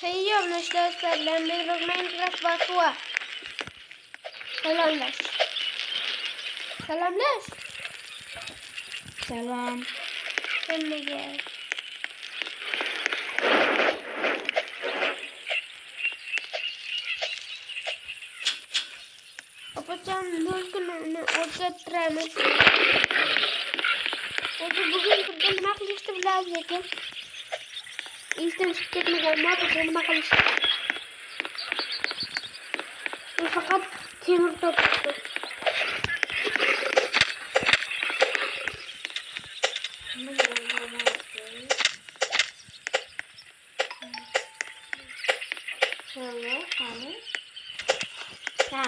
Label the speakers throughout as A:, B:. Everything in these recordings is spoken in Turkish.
A: Hej omnässlösfällen, det var Minecraft var så. Selamlaş. Selamlaş.
B: Selam.
A: Sen de gel. Kapatacağım mülkünü ortattıraymış. Bugün buradan naklaştı biraz yakın. İşten çıkıp ne yapacağım naklaştı. Fakat temir topladı.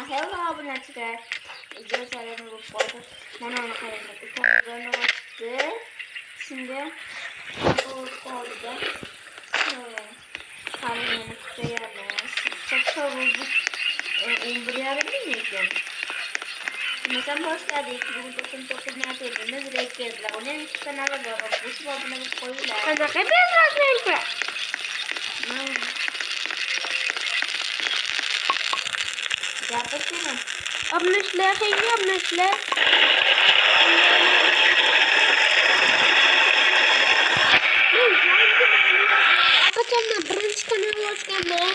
B: Hello aboneciler. İzlediğiniz için bu foto. Ben onu kaydettim. Açtı. Şimdi bu koydu. Kalbini kutlayalım. Çok soruldu. İndirebilir miyiz? Mesela hoş geldin. 2099 neredeydiniz? Renklerdiler. Onun iki kanalı var. Bu sababına bir koyular.
A: Hadi hepiniz Minecraft.
B: Yapasın.
A: Omnässlösfällen, hej omnässlösfällen. Kapatacağım birinci kanala hoş geldin.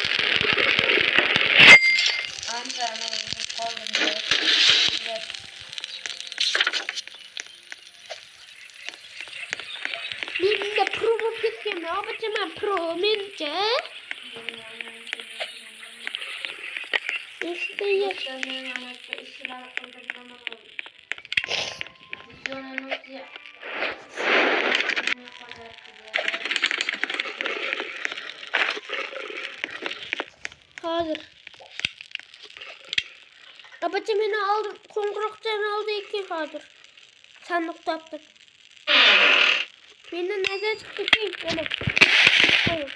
A: Bir de prova fikrim. Yapacağım pro mince. İşte ya. Hazır. Yapacağım yine aldım. Kongroktan aldı iki hazır. Sandık taptık. Benim nerede çıktı ki? Böyle. Hayır.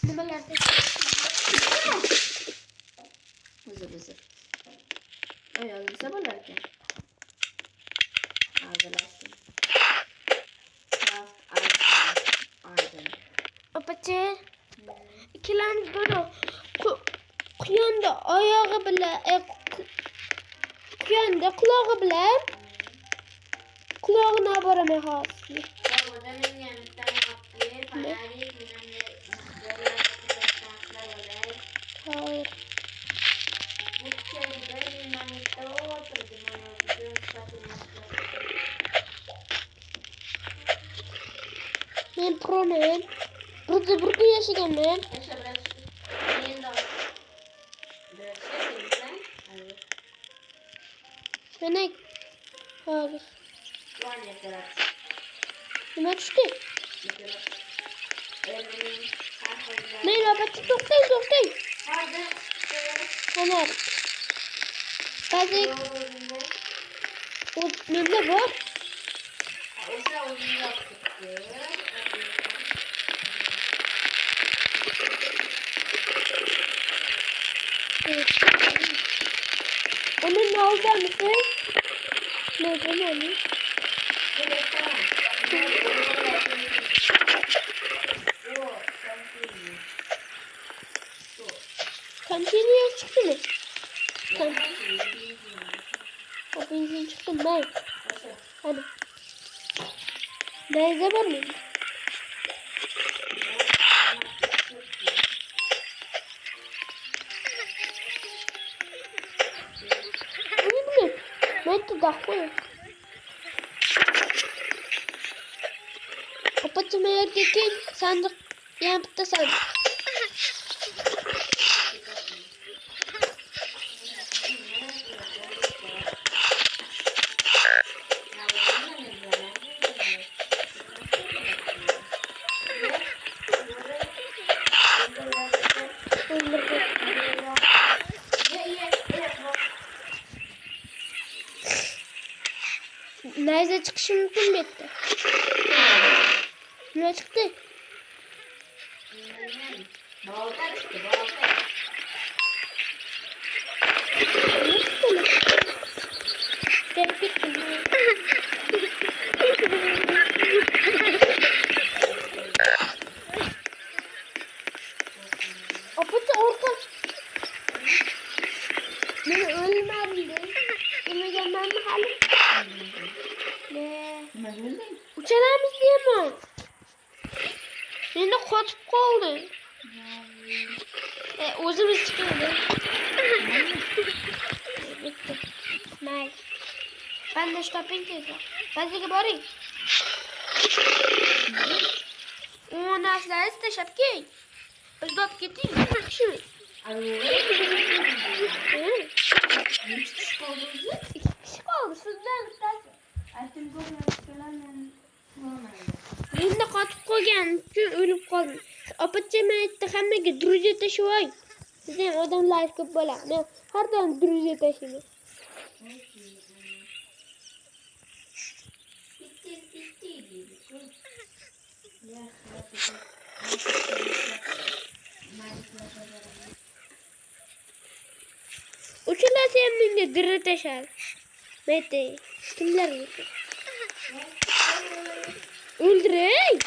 A: Numarlarda.
B: Hızır. Öyle bize balarken. Ağzılaştım.
A: Apaçı. İkilerimiz böyle kuyanda ayağı bile kuyanda kulağı bile kulağına varamaya hasıl. Ne? Hayır. Ben promen. Burada yaşayan ben. Ben hayır. Ne çıktı? Ne yapacak? Doktay. Hani? Bazı o ne var? Onun ne oldu mısın? Neden onu? Kantiniye çıktı mı? O benzin çıktı mı? Hadi. Ne zaman mı? Ben de koyuyorum. Kapatım yerdeki sandık yanıpta sandık. Nerede çıkışım bitti. Ne çıktı?
B: Balta çıktı, balta.
A: Ne çıktı lan? Gelip gittim. Apıtı orta. Beni ölmem. Beni gelmem halim. Ne? Uçalarımız diye mi? Beni kaçıp kaldı. Özümüz çıkıyordu. Bitti. Nice. Ben de stopping dedim. Ben de gidiyorum. O nasıl işte şapki? Biz de gittik. Görüşürüz. İki kişi kaldı. Sizden gitsin. Ben de kaçıp koygan için ölüp kaldım. Apatçama etti hammaga druze taşıvay. Sizden odamlar ko'p bo'ladi. Men har doim druze taşıyman. Uçular sen menga druze taşar. Mete, kimler bu? Öldürey.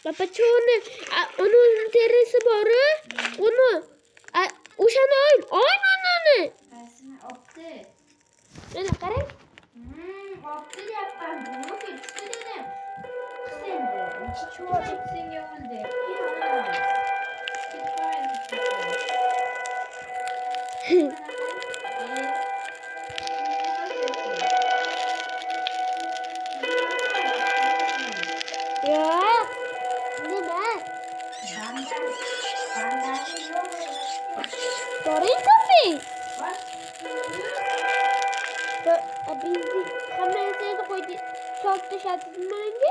A: Lapacone, onun terisi var. Onu, uşana oyun, oyun. Ne karın?
B: Opti yaptan bunu geçti dedim. Sen de. İki çuval etsin yolda.
A: Ya, ne ben? Sorry tabii. Biz kamerayı da koyduk. Çok dışarıdasın bence.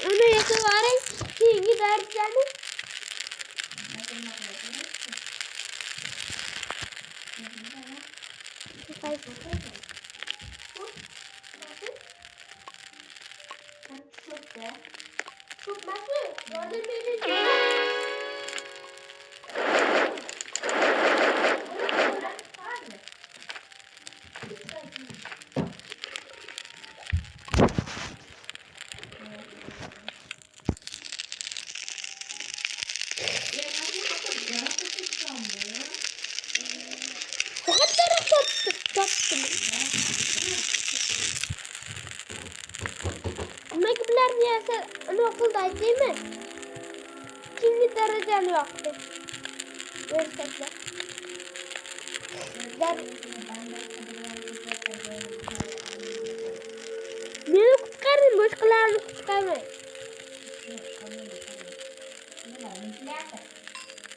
A: Ona yakın var. Şimdi derslerini. Çok nasıl? Gördün mü? Fakat taraf tattım. Mekipler niyeyse anaokuldaydı değil mi? Şimdi derecem yoktu. Üniversitede. Beni kurtarın, başkalarını kurtarmayın.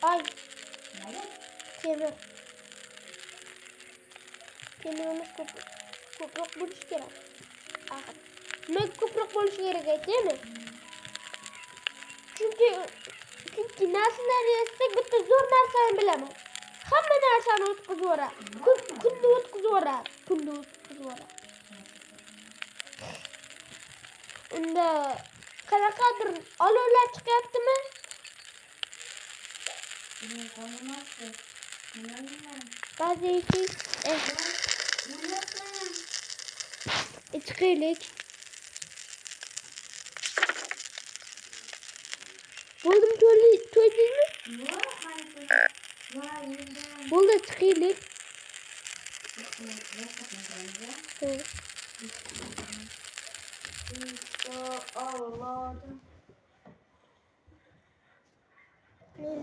A: Ay. Temir. Temirimiz köprük buluş gerek. Ben köprük buluş gerek değil mi? Çünkü nasıl neresi bitti zor narsani bilemem. Hamma narsani o'tkazib kunni o'tkazib unda qanaqadir olovlar chiqyaptimi? Gazeti chiqaylik. Bo'ldim to'ydingmi? Bo'ldi chiqaylik.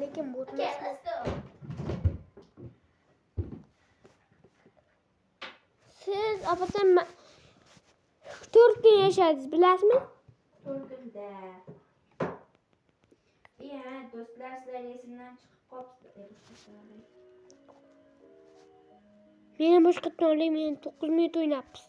A: Lekin bo'lmasmi? Siz opasan 4 kun yashadingiz, bilasizmi?
B: 4 kunda. Do'stlar sizlar esimdan chiqib qolibdi.
A: Meni boshqa tonli, men 9 minut o'ynabmiz.